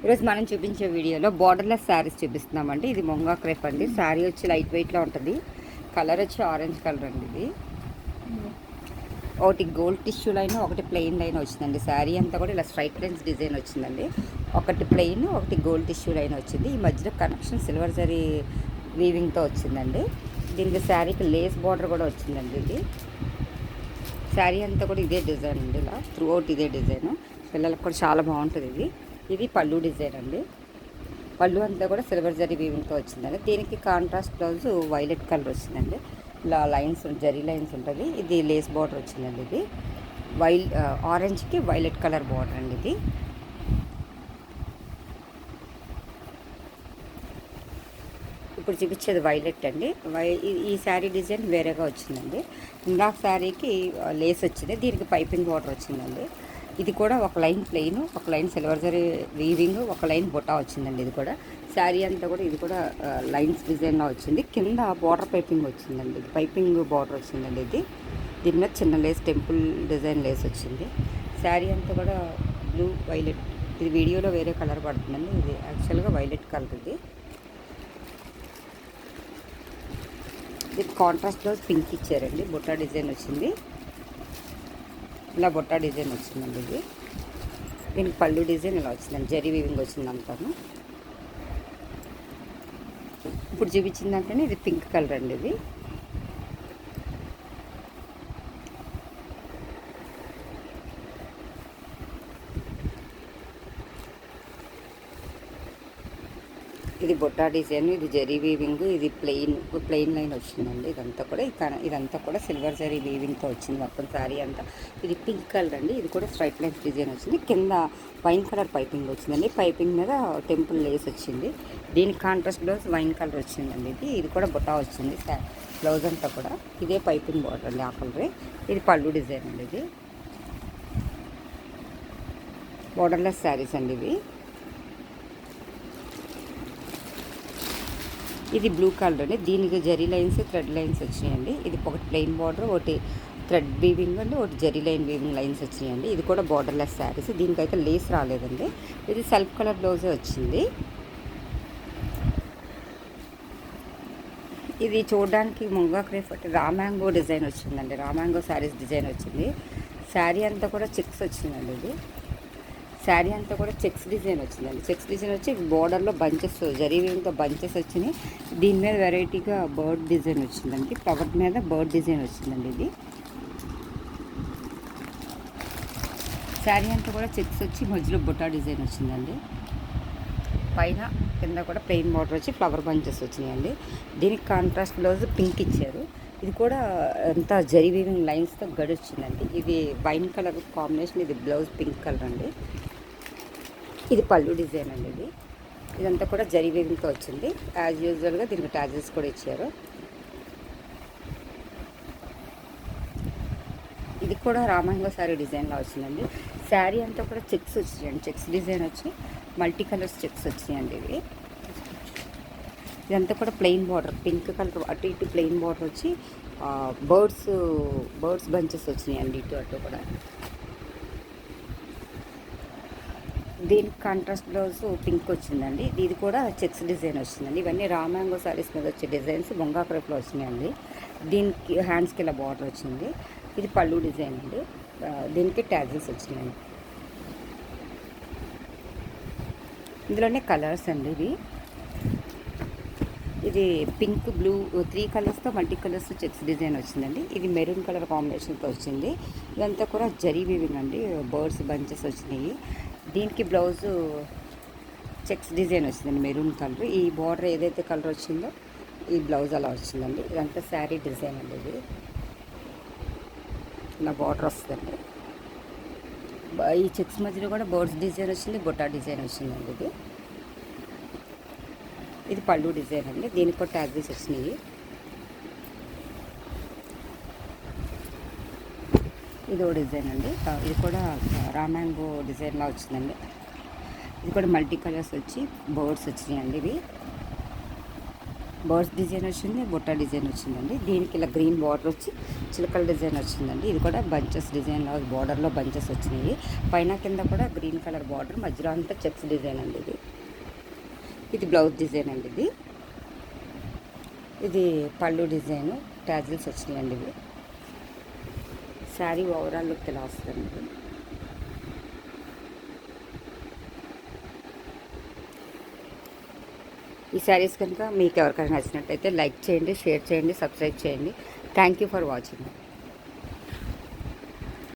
ఈరోజు మనం చూపించే వీడియోలో బార్డర్లెస్ శారీస్ చూపిస్తున్నామండి. ఇది మొంగా క్రేప్ అండి. శారీ వచ్చి లైట్ వెయిట్లో ఉంటుంది. కలర్ వచ్చి ఆరెంజ్ కలర్ అండి. ఇది ఒకటి గోల్డ్ టిష్యూ లైన్, ఒకటి ప్లెయిన్ లైన్ వచ్చిందండి. శారీ అంతా కూడా ఇలా స్ట్రైట్ లైన్స్ డిజైన్ వచ్చిందండి. ఒకటి ప్లెయిన్, ఒకటి గోల్డ్ టిష్యూ లైన్ వచ్చింది. ఈ మధ్యలో కనెక్షన్ సిల్వర్ జరీ వీవింగ్తో వచ్చిందండి. దీనికి శారీకి లేస్ బార్డర్ కూడా వచ్చిందండి. ఇది శారీ అంతా కూడా ఇదే డిజైన్ అండి. ఇలా త్రూ అవుట్ ఇదే డిజైన్. పిల్లలకు కూడా చాలా బాగుంటుంది. ఇది పళ్ళు డిజైన్ అండి. పళ్ళు అంతా కూడా సిల్వర్ జరీ వీవింగ్తో వచ్చిందండి. దీనికి కాంట్రాస్ట్ బ్లౌజ్ వైలెట్ కలర్ వచ్చిందండి. ఇలా లైన్స్ జరీ లైన్స్ ఉంటుంది. ఇది లేస్ బార్డర్ వచ్చిందండి. ఇది ఆరెంజ్కి వైలెట్ కలర్ బార్డర్ అండి. ఇది ఇప్పుడు చూపించేది వైలెట్ అండి. ఈ శారీ డిజైన్ వేరేగా వచ్చిందండి. ఇందాక శారీకి లేస్ వచ్చింది. దీనికి పైపింగ్ బార్డర్ వచ్చిందండి. ఇది కూడా ఒక లైన్ ప్లెయిన్, ఒక లైన్ సిల్వర్ జరీ వీవింగ్, ఒక లైన్ బొటా వచ్చిందండి. ఇది కూడా శారీ అంతా కూడా ఇది కూడా లైన్స్ డిజైన్లో వచ్చింది. కింద బార్డర్ పైపింగ్ వచ్చిందండి. ఇది పైపింగ్ బార్డర్ వచ్చిందండి. దీని మీద చిన్న లేస్ టెంపుల్ డిజైన్ లేస్ వచ్చింది. శారీ అంతా కూడా బ్లూ వైలెట్. ఇది వీడియోలో వేరే కలర్ పడుతుందండి. ఇది యాక్చువల్గా వైలెట్ కలర్. ఇది కాంట్రాస్ట్ బ్లౌజ్ పింక్ ఇచ్చారండి. బొట్టా డిజైన్ వచ్చింది. ఇలా బొట్టా డిజైన్ వచ్చిందండి. ఇది దీనికి పళ్ళు డిజైన్ ఇలా వచ్చిందండి. జరీ వీవింగ్ వచ్చింది అంతాను. ఇప్పుడు చూపించిందంటేనే ఇది పింక్ కలర్ అండి. ఇది బొట్టా డిజైన్, ఇది జరీ వీవింగ్, ఇది ప్లెయిన్ లైన్ వచ్చిందండి. ఇదంతా కూడా సిల్వర్ జరీ వీవింగ్తో వచ్చింది మొత్తం శారీ అంతా. ఇది పింక్ కలర్ అండి. ఇది కూడా స్ట్రైట్ లైన్స్ డిజైన్ వచ్చింది. కింద వైన్ కలర్ పైపింగ్ వచ్చిందండి. పైపింగ్ మీద టెంపుల్ లేస్ వచ్చింది. దీనికి కాంట్రాస్ట్ బ్లౌజ్ వైన్ కలర్ వచ్చిందండి. ఇది కూడా బొట్టా వచ్చింది. బ్లౌజ్ అంతా కూడా ఇదే పైపింగ్ బార్డర్ అండి. ఆ కలరే. ఇది పళ్ళు డిజైన్ అండి. ఇది బార్డర్లెస్ శారీస్ అండి. ఇది బ్లూ కలర్ అండి. దీనికి జరీ లైన్స్, థ్రెడ్ లైన్స్ వచ్చినాయండి. ఇది ఒకటి ప్లెయిన్ బార్డర్, ఒకటి థ్రెడ్ వీవింగ్ అండి, ఒకటి జరీ లైన్ వీవింగ్ లైన్స్ వచ్చినాయండి. ఇది కూడా బార్డర్లెస్ శారీస్. దీనికైతే లేస్ రాలేదండి. ఇది సెల్ఫ్ కలర్ బ్లౌజే వచ్చింది. ఇది చూడడానికి ముంగా క్రేప్ రామాంగో డిజైన్ వచ్చిందండి. రామాంగో శారీస్ డిజైన్ వచ్చింది. శారీ అంతా కూడా చెక్స్ వచ్చిందండి. ఇది శారీ అంతా కూడా చెక్స్ డిజైన్ వచ్చిందండి. చెక్స్ డిజైన్ వచ్చి బోర్డర్లో బంచెస్, జరీ వీవింగ్తో బంచెస్ వచ్చినాయి. దీని మీద వెరైటీగా బర్డ్ డిజైన్ వచ్చిందండి. ఫ్లవర్ మీద బర్డ్ డిజైన్ వచ్చిందండి. ఇది శారీ అంతా కూడా చెక్స్ వచ్చి మధ్యలో బుట్టా డిజైన్ వచ్చిందండి. పైన కింద కూడా ప్లెయిన్ బార్డర్ వచ్చి ఫ్లవర్ బంచెస్ వచ్చినాయండి. దీనికి కాంట్రాస్ట్ బ్లౌజ్ పింక్ ఇచ్చారు. ఇది కూడా అంతా జరీ వీవింగ్ లైన్స్తో గడి వచ్చిందండి. ఇది వైన్ కలర్ కాంబినేషన్. ఇది బ్లౌజ్ పింక్ కలర్ అండి. ఇది పళ్ళు డిజైన్ అండి. ఇదంతా కూడా జరీ వీవింగ్తో వచ్చింది. యాజ్ యూజువల్గా దీనికి టాజెస్ కూడా ఇచ్చారు. ఇది కూడా రామాంగో శారీ డిజైన్లో వచ్చిందండి. శారీ అంతా కూడా చెక్స్ వచ్చినాయండి. చెక్స్ డిజైన్ వచ్చి మల్టీ కలర్స్ చెక్స్ వచ్చినాయండి. ఇదంతా కూడా ప్లెయిన్ బార్డర్, పింక్ కలర్ అటు ఇటు ప్లెయిన్ బార్డర్ వచ్చి బర్డ్స్ బంచెస్ వచ్చినాయండి. ఇటు అటు కూడా. దీనికి కాంట్రాస్ట్ బ్లౌజ్ పింక్ వచ్చిందండి. ఇది కూడా చెక్స్ డిజైన్ వచ్చిందండి. ఇవన్నీ రామాంగో శారీస్ మీద వచ్చే డిజైన్స్ బొంగా క్రేప్లో వచ్చినాయండి. దీనికి హ్యాండ్స్కి ఇలా బార్డర్ వచ్చింది. ఇది పళ్ళు డిజైన్ అండి. దీనికి ట్యాజెస్ వచ్చినాయండి. ఇందులోనే కలర్స్ అండి. ఇది పింక్, బ్లూ 3 కలర్స్తో మల్టీ కలర్స్ చెక్స్ డిజైన్ వచ్చిందండి. ఇది మెరూన్ కలర్ కాంబినేషన్తో వచ్చింది. ఇదంతా కూడా జరీ వీవింగ్ అండి. బర్డ్స్ బంచెస్ వచ్చినాయి. దీనికి బ్లౌజు చెక్స్ డిజైన్ వచ్చిందండి. Maroon colour. ఈ బార్డర్ ఏదైతే కలర్ వచ్చిందో ఈ బ్లౌజ్ అలా వచ్చిందండి. ఇదంతా శారీ డిజైన్ అండి. ఇది ఇలా బార్డర్ వస్తుందండి. ఈ చెక్స్ మధ్యలో కూడా బర్డ్స్ డిజైన్ వచ్చింది, బొట్టా డిజైన్ వచ్చిందండి. ఇది పళ్ళు డిజైన్ అండి. దీనికి కూడా ట్యాగ్స్ వచ్చినాయి. ఇది ఒక డిజైన్ అండి. ఇది కూడా రామాంగో డిజైన్లా వచ్చిందండి. ఇది కూడా మల్టీ కలర్స్ వచ్చి బర్డ్స్ వచ్చినాయండి. బర్డ్స్ డిజైన్ వచ్చింది, బుట్ట డిజైన్ వచ్చిందండి. దీనికి ఇలా గ్రీన్ బార్డర్ వచ్చి చిలకల డిజైన్ వచ్చిందండి. ఇది కూడా బంచెస్ డిజైన్ బార్డర్లో బంచెస్ వచ్చినాయి. పైన కింద కూడా గ్రీన్ కలర్ బార్డర్, మధ్యలో అంతా చెక్స్ డిజైన్ అండి. ఇది బ్లౌజ్ డిజైన్ అండి. ఇది పళ్ళు డిజైన్, టాజిల్స్ వచ్చినాయండి. ఇవి శారీ ఓవరాల్ లుక్ ఇలా వస్తుంది. ఈ శారీస్ కనుక మీకు ఎవరికైనా నచ్చినట్టయితే లైక్ చేయండి, షేర్ చేయండి, సబ్స్క్రైబ్ చేయండి. Thank you for watching.